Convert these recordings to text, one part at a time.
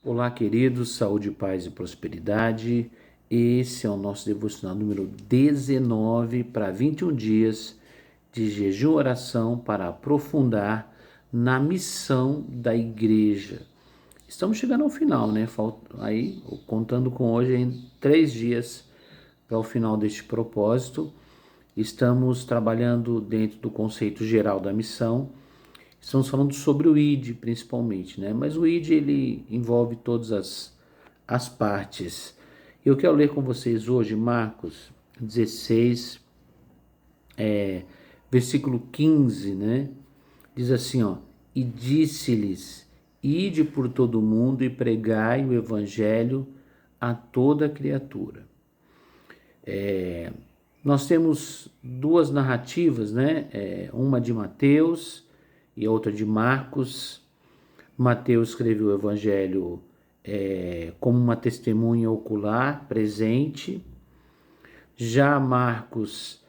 Olá, queridos, saúde, paz e prosperidade. Esse é o nosso devocional número 19 para 21 dias de jejum e oração para aprofundar na missão da igreja. Estamos chegando ao final, né? Aí, contando com hoje, em 3 dias para o final deste propósito. Estamos trabalhando dentro do conceito geral da missão. Estamos falando sobre o ID principalmente, né? Mas o ID ele envolve todas as partes. Eu quero ler com vocês hoje Marcos 16, versículo 15, né? Diz assim, ó: E disse-lhes: Ide por todo o mundo e pregai o evangelho a toda criatura. Nós temos duas narrativas, né? Uma de Mateus e outra de Marcos. Mateus escreveu o Evangelho como uma testemunha ocular, presente. Já Marcos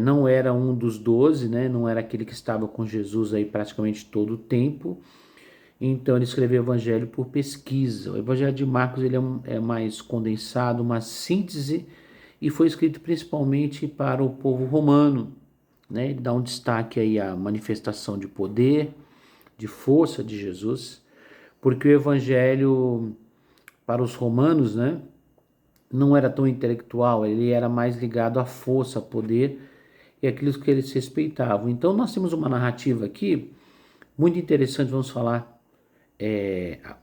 não era um dos 12, né? Não era aquele que estava com Jesus aí praticamente todo o tempo. Então ele escreveu o Evangelho por pesquisa. O Evangelho de Marcos ele é mais condensado, uma síntese, e foi escrito principalmente para o povo romano, né? Ele dá um destaque aí à manifestação de poder, de força de Jesus, porque o Evangelho para os romanos, né, não era tão intelectual, ele era mais ligado à força, a poder e aquilo que eles respeitavam. Então nós temos uma narrativa aqui muito interessante, vamos falar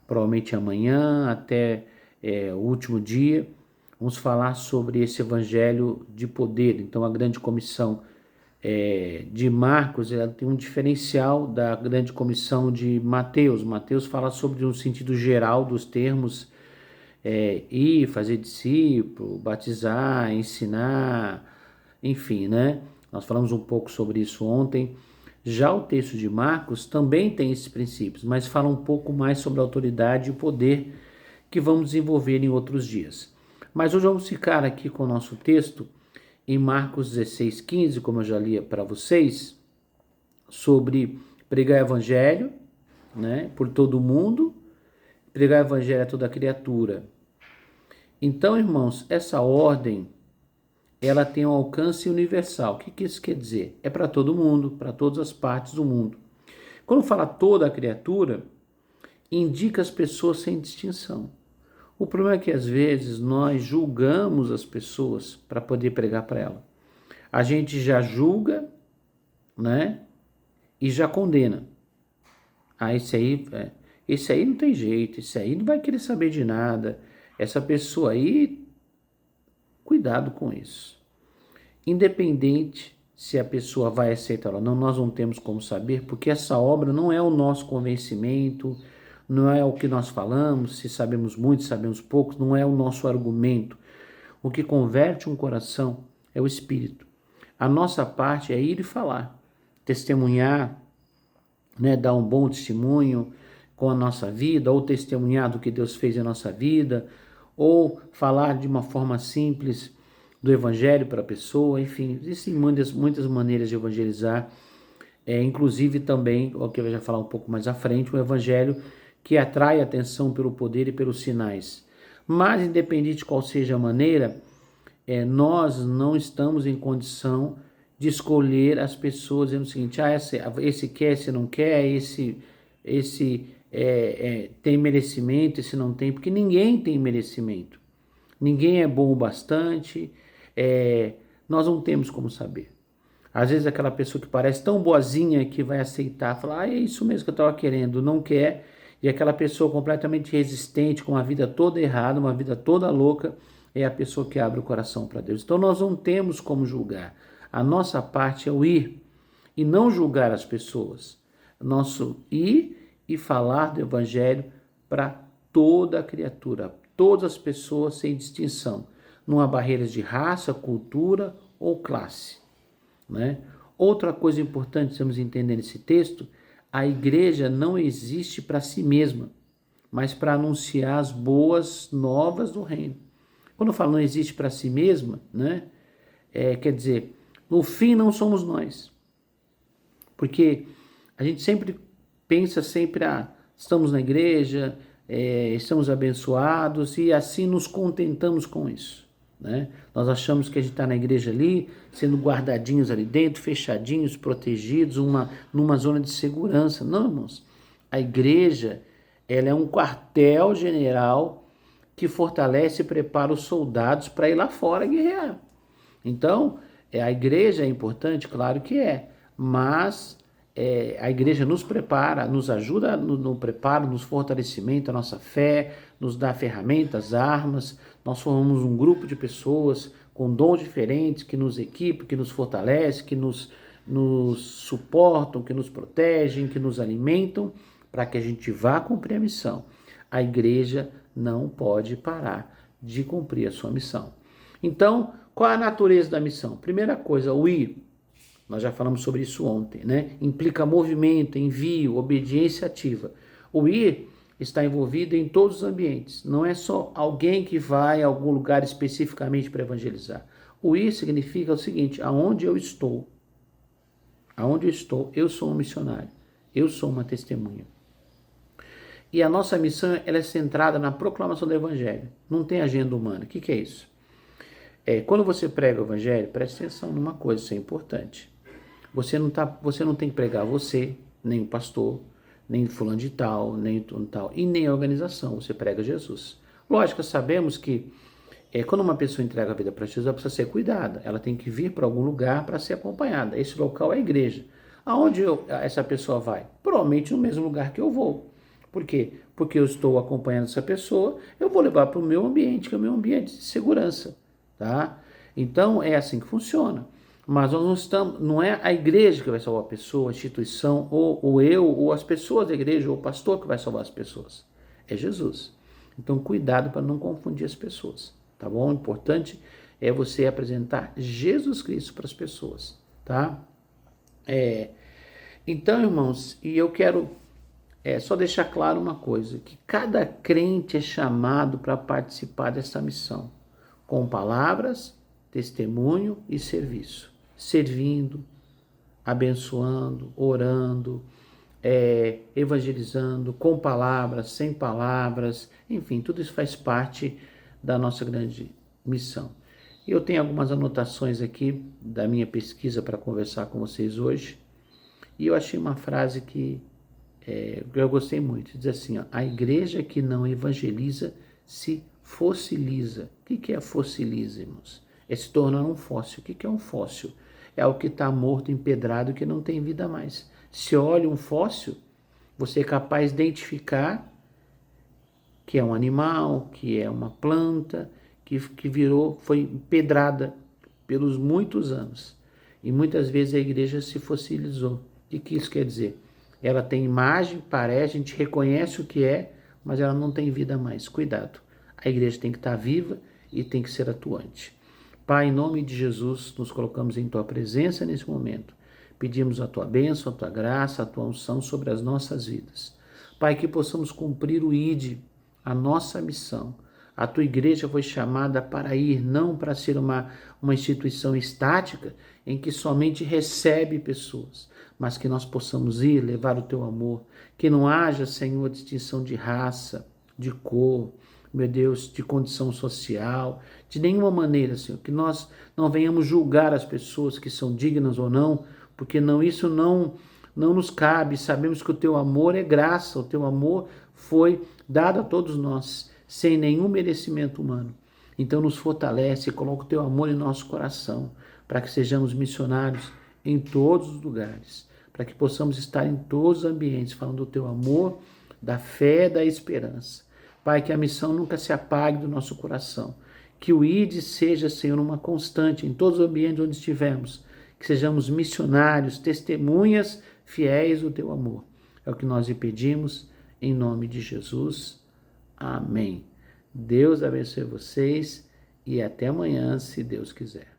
provavelmente amanhã até o último dia, vamos falar sobre esse evangelho de poder. Então a grande comissão de Marcos ela tem um diferencial da grande comissão de Mateus. Mateus fala sobre um sentido geral dos termos ir, fazer discípulo, batizar, ensinar, enfim, né? Nós falamos um pouco sobre isso ontem. Já o texto de Marcos também tem esses princípios, mas fala um pouco mais sobre a autoridade e o poder que vamos desenvolver em outros dias. Mas hoje vamos ficar aqui com o nosso texto em Marcos 16, 15, como eu já li para vocês, sobre pregar o evangelho, né, por todo o mundo, pregar o evangelho a toda criatura. Então, irmãos, essa ordem ela tem um alcance universal. O que isso quer dizer? É para todo mundo, para todas as partes do mundo. Quando fala toda a criatura, indica as pessoas sem distinção. O problema é que às vezes nós julgamos as pessoas para poder pregar para ela. A gente já julga, né? E já condena. Ah, esse aí não tem jeito, esse aí não vai querer saber de nada. Essa pessoa aí, cuidado com isso. Independente se a pessoa vai aceitar ou não, nós não temos como saber, porque essa obra não é o nosso convencimento, não é o que nós falamos, se sabemos muito, se sabemos pouco, não é o nosso argumento. O que converte um coração é o Espírito. A nossa parte é ir e falar, testemunhar, né, dar um bom testemunho com a nossa vida, ou testemunhar do que Deus fez em nossa vida, ou falar de uma forma simples do evangelho para a pessoa, enfim, existem muitas maneiras de evangelizar, inclusive também, o que eu já falar um pouco mais à frente, um evangelho que atrai a atenção pelo poder e pelos sinais. Mas, independente de qual seja a maneira, nós não estamos em condição de escolher as pessoas dizendo o seguinte, esse quer, esse não quer, esse tem merecimento, esse não tem, porque ninguém tem merecimento. Ninguém é bom o bastante, nós não temos como saber. Às vezes aquela pessoa que parece tão boazinha que vai aceitar, falar, é isso mesmo que eu estava querendo, não quer, e aquela pessoa completamente resistente, com uma vida toda errada, uma vida toda louca, é a pessoa que abre o coração para Deus. Então nós não temos como julgar. A nossa parte é o ir e não julgar as pessoas. Nosso ir e falar do evangelho para toda a criatura, todas as pessoas sem distinção. Não há barreiras de raça, cultura ou classe, né? Outra coisa importante que temos que entender nesse texto, a igreja não existe para si mesma, mas para anunciar as boas novas do reino. Quando eu falo não existe para si mesma, né? Quer dizer, no fim não somos nós. Porque a gente sempre pensa estamos na igreja, estamos abençoados e assim nos contentamos com isso, né? Nós achamos que a gente está na igreja ali, sendo guardadinhos ali dentro, fechadinhos, protegidos, numa zona de segurança. Não, irmãos. A igreja, ela é um quartel-general que fortalece e prepara os soldados para ir lá fora guerrear. Então, a igreja é importante, claro que é, mas a igreja nos prepara, nos ajuda no preparo, nos fortalecimento, a nossa fé, nos dá ferramentas, armas. Nós formamos um grupo de pessoas com dons diferentes que nos equipam, que nos fortalecem, que nos suportam, que nos protegem, que nos alimentam, para que a gente vá cumprir a missão. A igreja não pode parar de cumprir a sua missão. Então, qual é a natureza da missão? Primeira coisa, o ir. Nós já falamos sobre isso ontem, né? Implica movimento, envio, obediência ativa. O ir está envolvido em todos os ambientes. Não é só alguém que vai a algum lugar especificamente para evangelizar. O ir significa o seguinte: aonde eu estou, eu sou um missionário, eu sou uma testemunha. E a nossa missão, ela é centrada na proclamação do evangelho. Não tem agenda humana. O que é isso? Quando você prega o evangelho, preste atenção numa coisa, isso é importante. Você não tem que pregar você, nem o pastor, nem fulano de tal, nem tal, e nem a organização. Você prega Jesus. Lógico, sabemos que quando uma pessoa entrega a vida para Jesus, ela precisa ser cuidada. Ela tem que vir para algum lugar para ser acompanhada. Esse local é a igreja. Aonde essa pessoa vai? Provavelmente no mesmo lugar que eu vou. Por quê? Porque eu estou acompanhando essa pessoa, eu vou levar para o meu ambiente, que é o meu ambiente de segurança. Tá? Então, é assim que funciona. Mas nós não é a igreja que vai salvar a pessoa, a instituição, ou eu, ou as pessoas da igreja, ou o pastor que vai salvar as pessoas. É Jesus. Então, cuidado para não confundir as pessoas. Tá bom? O importante é você apresentar Jesus Cristo para as pessoas. Tá? Então, irmãos, e eu quero só deixar claro uma coisa, que cada crente é chamado para participar dessa missão, com palavras, testemunho e serviço, servindo, abençoando, orando, evangelizando, com palavras, sem palavras, enfim, tudo isso faz parte da nossa grande missão. Eu tenho algumas anotações aqui da minha pesquisa para conversar com vocês hoje, e eu achei uma frase que eu gostei muito. Diz assim: ó, a igreja que não evangeliza se fossiliza. O que é fossiliza, irmãos? É se tornar um fóssil. O que é um fóssil? É algo que está morto, empedrado, que não tem vida mais. Se olha um fóssil, você é capaz de identificar que é um animal, que é uma planta, que foi empedrada pelos muitos anos. E muitas vezes a igreja se fossilizou. O que isso quer dizer? Ela tem imagem, parece, a gente reconhece o que é, mas ela não tem vida mais. Cuidado. A igreja tem que estar viva e tem que ser atuante. Pai, em nome de Jesus, nos colocamos em Tua presença nesse momento. Pedimos a Tua bênção, a Tua graça, a Tua unção sobre as nossas vidas. Pai, que possamos cumprir o ID, a nossa missão. A Tua igreja foi chamada para ir, não para ser uma instituição estática em que somente recebe pessoas, mas que nós possamos ir, levar o Teu amor, que não haja, Senhor, distinção de raça, de cor, meu Deus, de condição social, de nenhuma maneira, Senhor, que nós não venhamos julgar as pessoas que são dignas ou não, porque isso não nos cabe. Sabemos que o Teu amor é graça, o Teu amor foi dado a todos nós, sem nenhum merecimento humano. Então nos fortalece e coloca o Teu amor em nosso coração, para que sejamos missionários em todos os lugares, para que possamos estar em todos os ambientes, falando do Teu amor, da fé, da esperança. Pai, que a missão nunca se apague do nosso coração, que o ID seja, Senhor, uma constante em todos os ambientes onde estivermos, que sejamos missionários, testemunhas fiéis do Teu amor. É o que nós lhe pedimos, em nome de Jesus. Amém. Deus abençoe vocês e até amanhã, se Deus quiser.